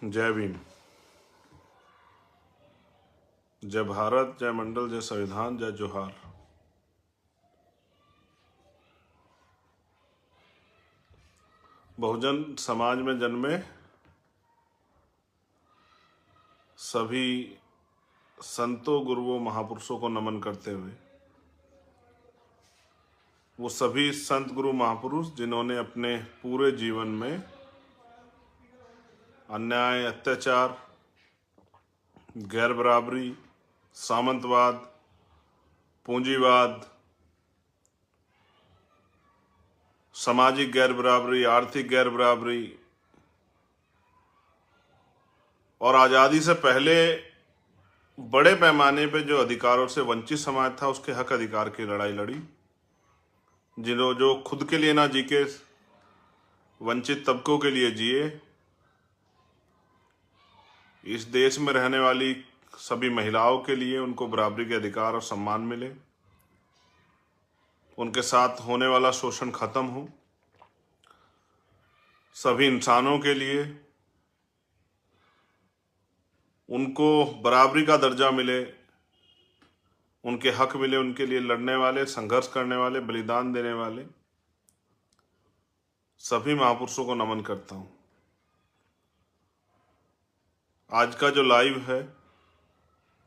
जय भीम। जय भारत, जय मंडल, जय संविधान, जय जोहार। बहुजन समाज में जन्मे सभी संतों, गुरुओं, महापुरुषों को नमन करते हुए, वो सभी संत, गुरु, महापुरुष जिन्होंने अपने पूरे जीवन में अन्याय, अत्याचार, गैर बराबरी, सामंतवाद, पूंजीवाद, सामाजिक गैर बराबरी, आर्थिक गैर बराबरी और आज़ादी से पहले बड़े पैमाने पे जो अधिकारों से वंचित समाज था उसके हक अधिकार की लड़ाई लड़ी। जो खुद के लिए ना जी के वंचित तबकों के लिए जिए। इस देश में रहने वाली सभी महिलाओं के लिए उनको बराबरी के अधिकार और सम्मान मिले, उनके साथ होने वाला शोषण खत्म हो, सभी इंसानों के लिए उनको बराबरी का दर्जा मिले, उनके हक मिले। उनके लिए लड़ने वाले, संघर्ष करने वाले, बलिदान देने वाले सभी महापुरुषों को नमन करता हूं। आज का जो लाइव है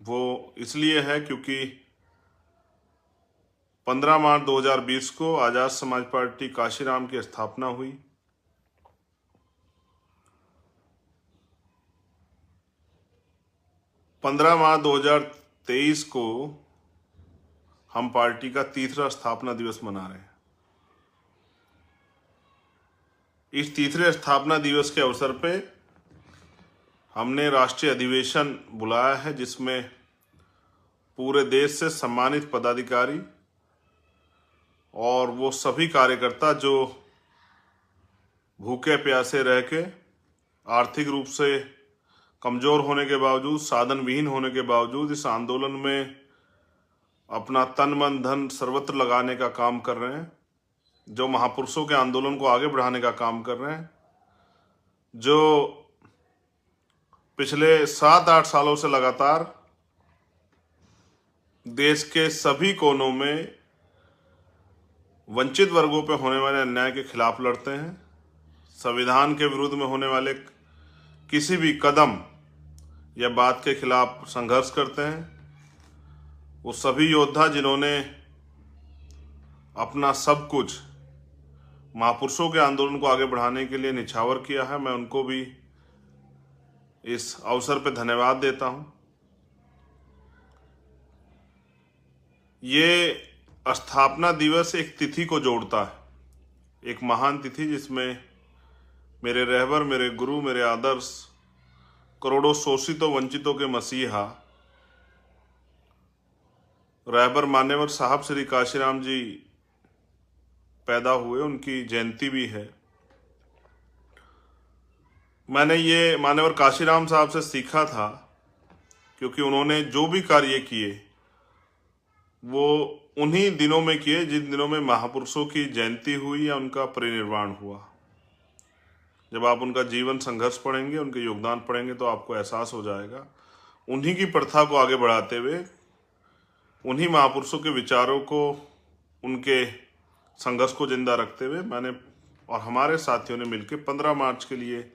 वो इसलिए है क्योंकि 15 मार्च 2020 को आजाद समाज पार्टी काशीराम की स्थापना हुई। पंद्रह मार्च 2023 को हम पार्टी का तीसरा स्थापना दिवस मना रहे हैं। इस तीसरे स्थापना दिवस के अवसर पे हमने राष्ट्रीय अधिवेशन बुलाया है, जिसमें पूरे देश से सम्मानित पदाधिकारी और वो सभी कार्यकर्ता जो भूखे प्यासे रह के आर्थिक रूप से कमजोर होने के बावजूद, साधन विहीन होने के बावजूद इस आंदोलन में अपना तन मन धन सर्वत्र लगाने का काम कर रहे हैं, जो महापुरुषों के आंदोलन को आगे बढ़ाने का काम कर रहे हैं, जो पिछले 7-8 सालों से लगातार देश के सभी कोनों में वंचित वर्गों पर होने वाले अन्याय के खिलाफ लड़ते हैं, संविधान के विरुद्ध में होने वाले किसी भी कदम या बात के खिलाफ संघर्ष करते हैं। वो सभी योद्धा जिन्होंने अपना सब कुछ महापुरुषों के आंदोलन को आगे बढ़ाने के लिए निछावर किया है, मैं उनको भी इस अवसर पर धन्यवाद देता हूं। ये स्थापना दिवस एक तिथि को जोड़ता है, एक महान तिथि जिसमें मेरे रहबर, मेरे गुरु, मेरे आदर्श, करोड़ों शोषितों वंचितों के मसीहा रहबर मान्यवर साहब श्री काशीराम जी पैदा हुए, उनकी जयंती भी है। मैंने ये मान्यवर काशीराम साहब से सीखा था क्योंकि उन्होंने जो भी कार्य किए वो उन्हीं दिनों में किए जिन दिनों में महापुरुषों की जयंती हुई या उनका परिनिर्वाण हुआ। जब आप उनका जीवन संघर्ष पढ़ेंगे, उनके योगदान पढ़ेंगे तो आपको एहसास हो जाएगा। उन्हीं की प्रथा को आगे बढ़ाते हुए, उन्हीं महापुरुषों के विचारों को, उनके संघर्ष को जिंदा रखते हुए मैंने और हमारे साथियों ने मिलकर 15 मार्च के लिए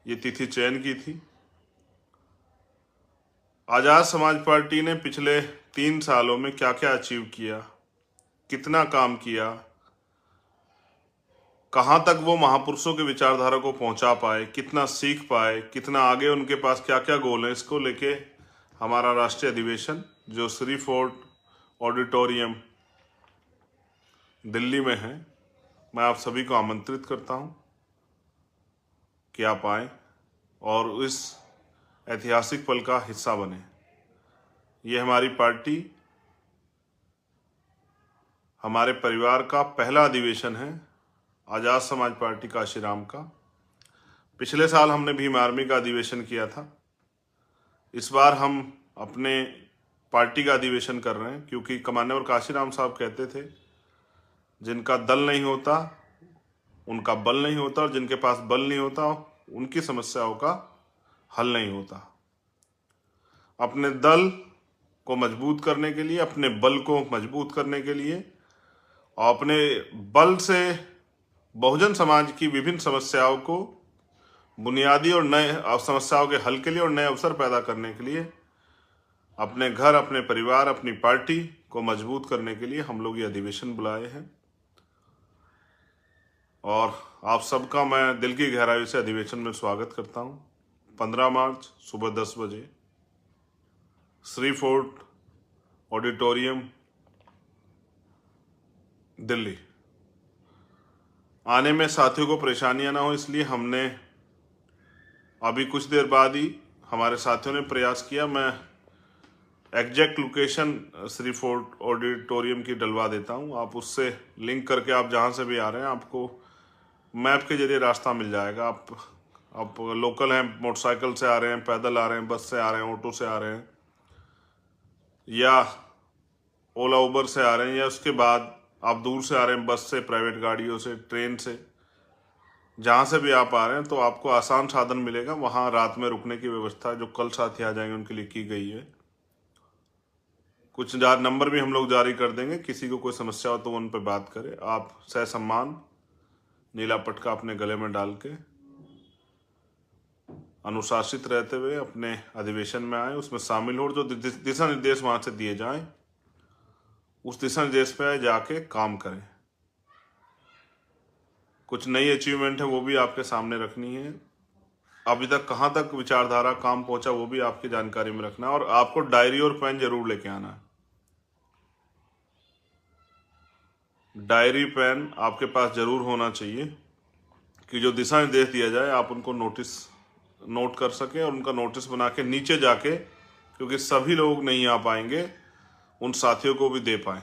ये तिथि चयन की थी। आजाद समाज पार्टी ने पिछले 3 सालों में क्या क्या अचीव किया, कितना काम किया, कहाँ तक वो महापुरुषों के विचारधारा को पहुंचा पाए, कितना सीख पाए, कितना आगे उनके पास क्या क्या गोल है, इसको लेके हमारा राष्ट्रीय अधिवेशन जो श्री फोर्ट ऑडिटोरियम दिल्ली में है, मैं आप सभी को आमंत्रित करता हूं कि आप आएं और इस ऐतिहासिक पल का हिस्सा बने। ये हमारी पार्टी, हमारे परिवार का पहला अधिवेशन है, आजाद समाज पार्टी काशीराम का। पिछले साल हमने भीम आर्मी का अधिवेशन किया था। इस बार हम अपने पार्टी का अधिवेशन कर रहे हैं क्योंकि मान्यवर काशीराम साहब कहते थे, जिनका दल नहीं होता उनका बल नहीं होता, और जिनके पास बल नहीं होता उनकी समस्याओं का हल नहीं होता। अपने दल को मजबूत करने के लिए, अपने बल को मजबूत करने के लिए और अपने बल से बहुजन समाज की विभिन्न समस्याओं को बुनियादी और नए समस्याओं के हल के लिए और नए अवसर पैदा करने के लिए, अपने घर, अपने परिवार, अपनी पार्टी को मजबूत करने के लिए हम लोग ये अधिवेशन बुलाए हैं। और आप सबका मैं दिल की गहराई से अधिवेशन में स्वागत करता हूं। 15 मार्च सुबह 10 बजे श्री फोर्ट ऑडिटोरियम, दिल्ली। आने में साथियों को परेशानियां ना हो, इसलिए हमने अभी कुछ देर बाद ही हमारे साथियों ने प्रयास किया। मैं exact location Shri fort auditorium की डलवा देता हूं। आप उससे लिंक करके आप जहां से भी आ रहे हैं, आपको मैप के जरिए रास्ता मिल जाएगा। आप लोकल हैं, मोटरसाइकिल से आ रहे हैं, पैदल आ रहे हैं, बस से आ रहे हैं, ऑटो से आ रहे हैं, या ओला उबर से आ रहे हैं, या उसके बाद आप दूर से आ रहे हैं, बस से, प्राइवेट गाड़ियों से, ट्रेन से, जहां से भी आप आ रहे हैं, तो आपको आसान साधन मिलेगा। वहां रात में रुकने की व्यवस्था जो कल साथी आ जाएंगे उनके लिए की गई है। कुछ नंबर भी हम लोग जारी कर देंगे, किसी को कोई समस्या हो तो उन पर बात करें। आप ससम्मान नीला पटका अपने गले में डाल के अनुशासित रहते हुए अपने अधिवेशन में आए, उसमें शामिल हो। जो दिशा निर्देश वहां से दिए जाएं, उस दिशा निर्देश पे जाके काम करें। कुछ नई अचीवमेंट है वो भी आपके सामने रखनी है। अभी तक कहां तक विचारधारा काम पहुंचा वो भी आपकी जानकारी में रखना है। और आपको डायरी और पेन जरूर लेके आना है। डायरी पेन आपके पास जरूर होना चाहिए कि जो दिशा निर्देश दिया जाए आप उनको नोट कर सके और उनका नोटिस बना के नीचे जाके, क्योंकि सभी लोग नहीं आ पाएंगे, उन साथियों को भी दे पाए,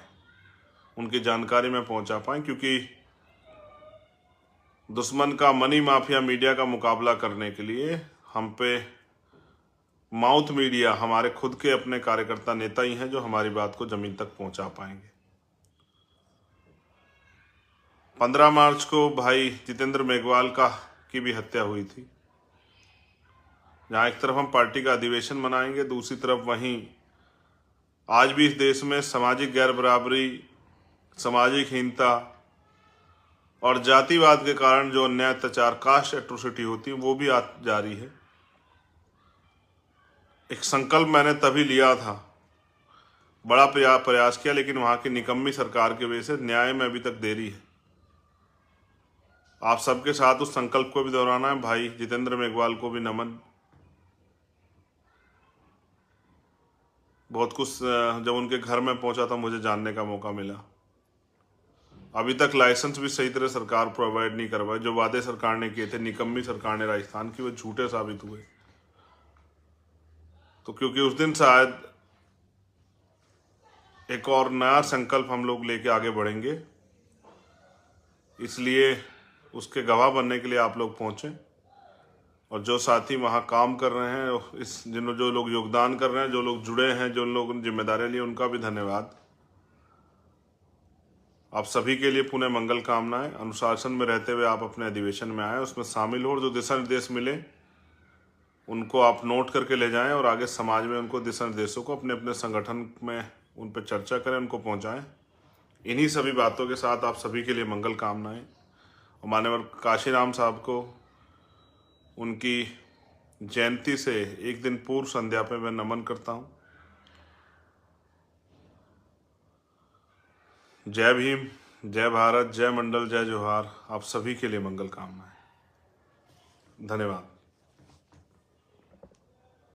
उनकी जानकारी में पहुंचा पाए। क्योंकि दुश्मन का मनी माफिया मीडिया का मुकाबला करने के लिए हम पे माउथ मीडिया, हमारे खुद के अपने कार्यकर्ता नेता ही हैं जो हमारी बात को जमीन तक पहुंचा पाएंगे। 15 मार्च को भाई जितेंद्र मेघवाल की भी हत्या हुई थी। जहां एक तरफ हम पार्टी का अधिवेशन मनाएंगे, दूसरी तरफ वहीं आज भी इस देश में सामाजिक गैर बराबरी, सामाजिक हीनता और जातिवाद के कारण जो अन्याय, अत्याचार, कास्ट एट्रोसिटी होती है, वो भी जारी है। एक संकल्प मैंने तभी लिया था, बड़ा प्रयास किया, लेकिन वहां की निकम्मी सरकार की वजह से न्याय में अभी तक देरी है। आप सबके साथ उस संकल्प को भी दोहराना है। भाई जितेंद्र मेघवाल को भी नमन। बहुत कुछ जब उनके घर में पहुंचा था मुझे जानने का मौका मिला। अभी तक लाइसेंस भी सही तरह सरकार प्रोवाइड नहीं करवाए। जो वादे सरकार ने किए थे, निकम्मी सरकार ने राजस्थान की, वो झूठे साबित हुए। तो क्योंकि उस दिन शायद एक और नया संकल्प हम लोग लेके आगे बढ़ेंगे, इसलिए उसके गवाह बनने के लिए आप लोग पहुंचे। और जो साथी वहां काम कर रहे हैं, जो लोग योगदान कर रहे हैं, जो लोग जुड़े हैं, जो लोग जिम्मेदारियां ली, उनका भी धन्यवाद। आप सभी के लिए पुनः मंगल कामनाएं। अनुशासन में रहते हुए आप अपने अधिवेशन में आए, उसमें शामिल हो और जो दिशा निर्देश मिले उनको आप नोट करके ले जाएं और आगे समाज में उनको दिशा निर्देशों को अपने अपने संगठन में उन पर चर्चा करें, उनको पहुंचाएं। इन्हीं सभी बातों के साथ आप सभी के लिए मंगल कामनाएं। और माननीय काशीराम साहब को उनकी जयंती से एक दिन पूर्व संध्या पे मैं नमन करता हूं। जय भीम, जय भारत, जय मंडल, जय जोहार। आप सभी के लिए मंगल कामनाएं। धन्यवाद।